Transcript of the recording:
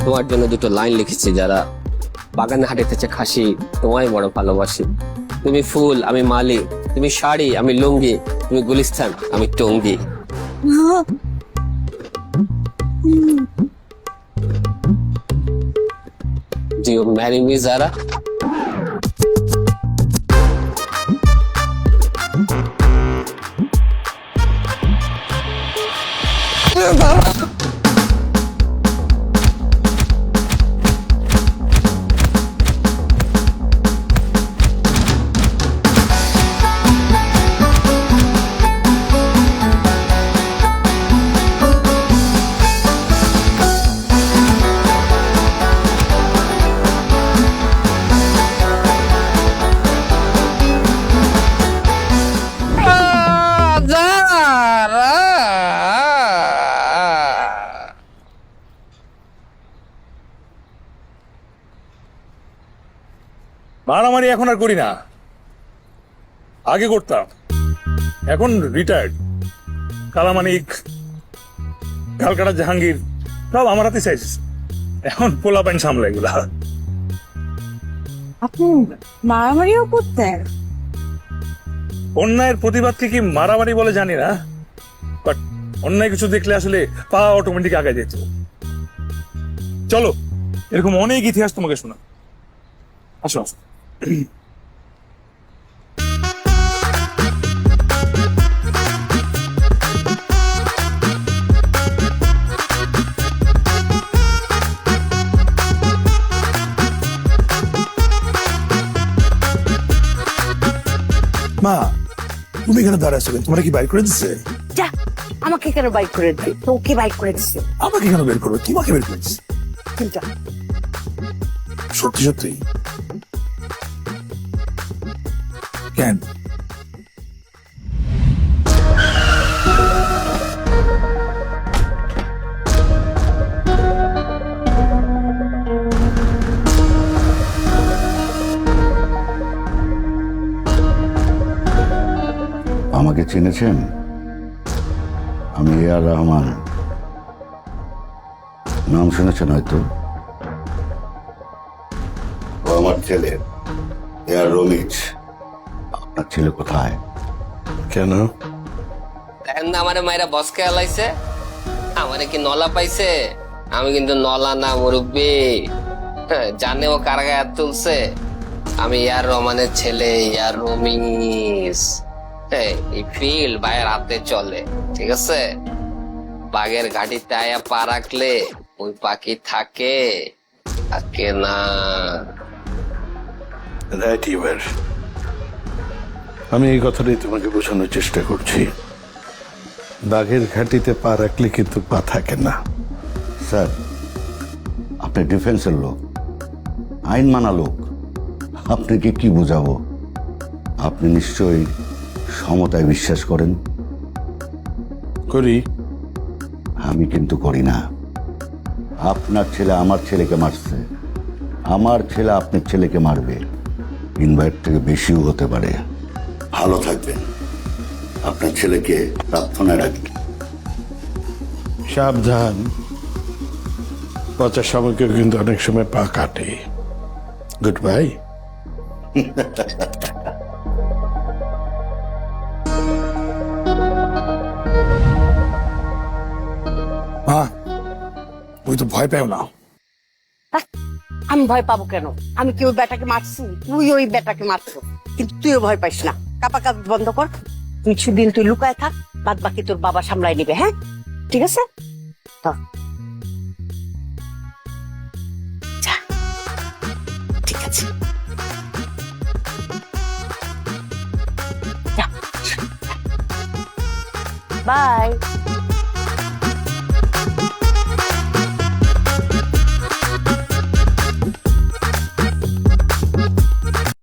তোমার জন্য দুটো লাইন লিখেছি, যারা বাগানে হাঁটিতেছে খাসি, তোমায় বড় ভালোবাসি। তুমি ফুল, আমি মালি। তুমি শাড়ি, আমি লুঙ্গি। তুমি গুলিস্তান, আমি Tongi. Do you marry me, Zara? মারামারি এখন আর করি না, আগে করতাম। এখন রিটায়ার্ড। কালামানিক, কালকাটা জাহাঙ্গীর সব আমার হাতে চাইছে। এখন পোলা পাইন সামলা এগুলা। আপনি মারামারিও করতেন? অন্যায়ের প্রতিবাদকে কি মারামারি বলে জানি না, বাট অন্যায় কিছু দেখলে আসলে পা অটোমেটিক আগে যেত। চলো, এরকম অনেক ইতিহাস তোমাকে শোনা। আসো আসো। মা, তুমি এখানে দাঁড়াচ্ছ কেন? তোমরা কি বাইর করে দিচ্ছে? যা, আমাকে কেন বাইক করে দিই? তোকে বাইক করে দিচ্ছে। আমাকে কেন বের করবে? তোমাকে বের করে দিচ্ছে। কিন্তু সত্যি সত্যি কেন? আমাকে চিনেছেন? আমি এ আর রহমান। নাম শুনেছেন হয়তো। ও আমার ছেলে এ আর রমিজ। আপনার ছেলে কোথায়? কেন? দেখেন না আমারে মায়েরা বসকে আলাইছে, আমারে কি নলা পাইছে? আমি কিন্তু নলা না মুরব্বী। জানে ও কার গায়ে হাত তুলছে? আমি ইয়ার রহমানের ছেলে, ইয়ার রমিজ। এই ফিল্ড ভাইয়ের হাতে চলে, ঠিক আছে? বাঘের ঘাটিতে আয়া পা রাখলে ওই পাখি থাকে, থাকে না। Right your. আমি এই কথাটাই তোমাকে বোঝানোর চেষ্টা করছি। বাঘের ঘাটিতে পা রাখলে কিন্তু পা থাকে না। স্যার, আপনি ডিফেন্সের লোক, আইন মানা লোক, আপনাকে কি বোঝাবো? আপনি নিশ্চয়ই সমতায় বিশ্বাস করেন। করি। আমি কিন্তু করি না। আপনার ছেলে আমার ছেলেকে মারছে, আমার ছেলে আপনার ছেলেকে মারবে, ইনভাইট থেকে বেশিও হতে পারে। ভালো থাকবেন। আপনার ছেলেকে প্রার্থনায় রাখবেন। সাবধান, পচা সামগ্রী কিন্তু অনেক সময় পা কাটে। Good bye. মা, ওই তো ভয় পেও না। আমি ভয় পাবো কেন? আমি কি ওই বেটাকে মারছি? তুই ওই বেটাকে মারছো, কিন্তু তুইও ভয় পাইস না। কাপা কাপ বন্ধ কর। কিছুদিন তুই লুকায় থাক, বাদ বাকি তোর বাবা সামলাই নিবে। হ্যাঁ, ঠিক আছে? তো যা, ঠিক আছে, বাই।